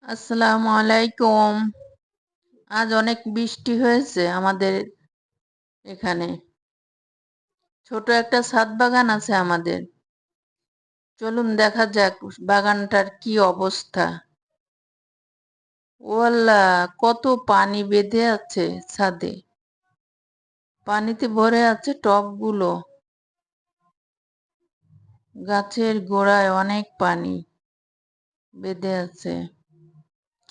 আসসালামু আলাইকুম। আজ অনেক বৃষ্টি হয়েছে আমাদের এখানে। ছোট একটা ছাদ বাগান আছে আমাদের। চলুন দেখা যাক বাগানটার কি অবস্থা। ও আল্লাহ, কত পানি বেঁধে আছে ছাদে। পানিতে ভরে আছে টবগুলো। গাছের গোড়ায় অনেক পানি বেঁধে আছে।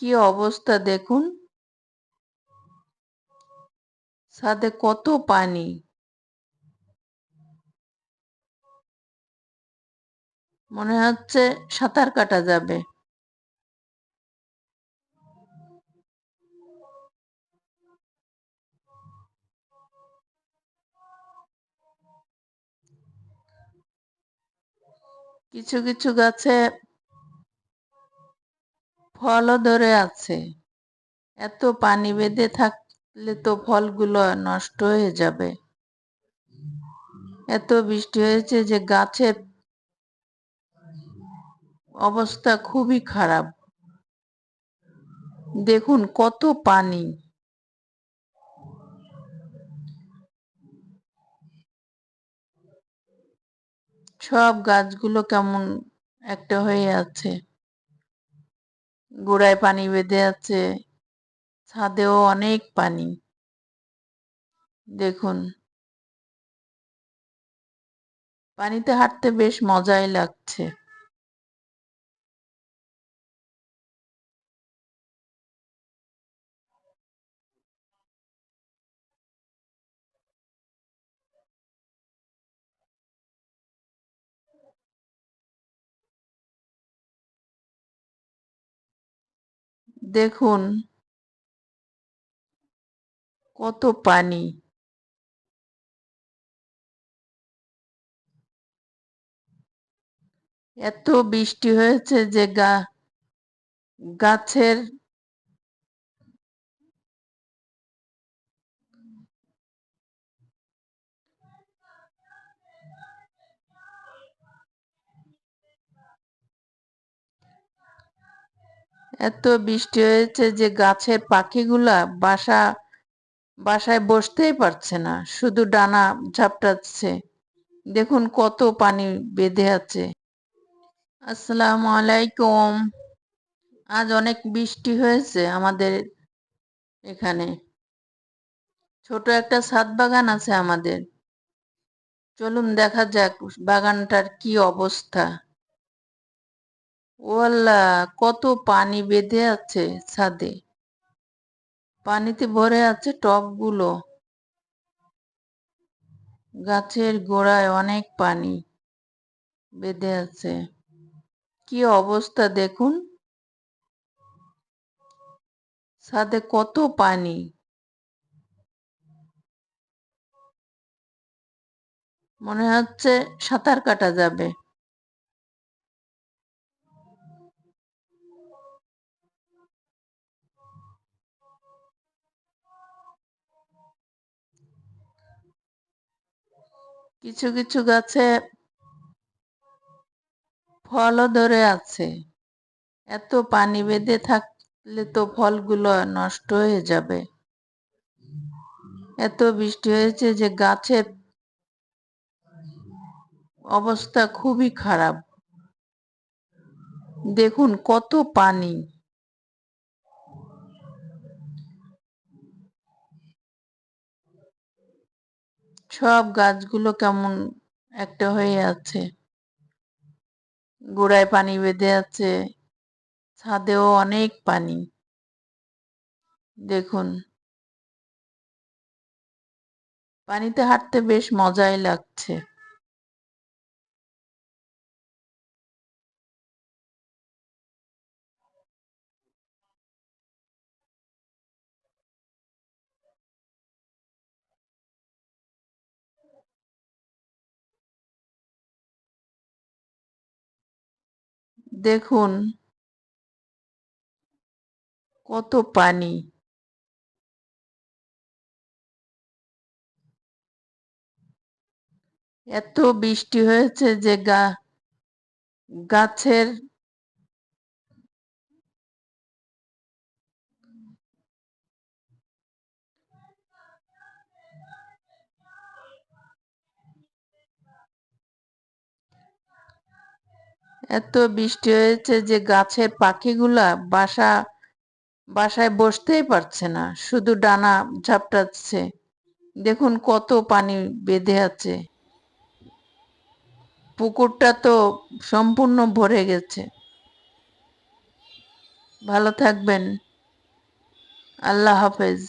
কি অবস্থা দেখুন, ছাদে কত পানি। মনে হচ্ছে সাঁতার কাটা যাবে। কিছু কিছু গাছে ফলও ধরে আছে। এত পানি বেঁধে থাকলে তো ফলগুলো নষ্ট হয়ে যাবে। এত বৃষ্টি হয়েছে যে গাছের অবস্থা খুবই খারাপ। দেখুন কত পানি। সব গাছগুলো কেমন একটা হয়ে আছে। গোড়ায় পানি বেঁধে আছে, ছাদেও অনেক পানি। দেখুন, পানিতে হাঁটতে বেশ মজাই লাগছে। দেখুন কত পানি। এত বৃষ্টি হয়েছে যে গাছের এত বৃষ্টি হয়েছে যে গাছের পাখিগুলা বাসায় বসতেই পারছে না, শুধু ডানা ঝাপটাচ্ছে। দেখুন কত পানি বেঁধে আছে। আসসালামু আলাইকুম। আজ অনেক বৃষ্টি হয়েছে আমাদের এখানে। ছোট একটা ছাদ বাগান আছে আমাদের। চলুন দেখা যাক বাগানটার কি অবস্থা। ও আল্লাহ, কত পানি বেঁধে আছে ছাদে। পানিতে ভরে আছে টবগুলো। গাছের গোড়ায় অনেক পানি বেঁধে আছে। কি অবস্থা দেখুন, ছাদে কত পানি। মনে হচ্ছে সাঁতার কাটা যাবে। কিছু কিছু গাছে ফলও ধরে আছে। এত পানি বেঁধে থাকলে তো ফলগুলো নষ্ট হয়ে যাবে। এত বৃষ্টি হয়েছে যে গাছের অবস্থা খুবই খারাপ। দেখুন কত পানি। সব গাছগুলো কেমন একটা হয়ে আছে। গোড়ায় পানি বেঁধে আছে, ছাদেও অনেক পানি। দেখুন, পানিতে হাঁটতে বেশ মজাই লাগছে। দেখুন কত পানি। এত বৃষ্টি হয়েছে যে গাছের এত বৃষ্টি হয়েছে যে গাছের পাখিগুলা বাসায় বসতেই পারছে না, শুধু ডানা ঝাপটাচ্ছে। দেখুন কত পানি বেঁধে আছে। পুকুরটা তো সম্পূর্ণ ভরে গেছে। ভালো থাকবেন। আল্লাহ হাফেজ।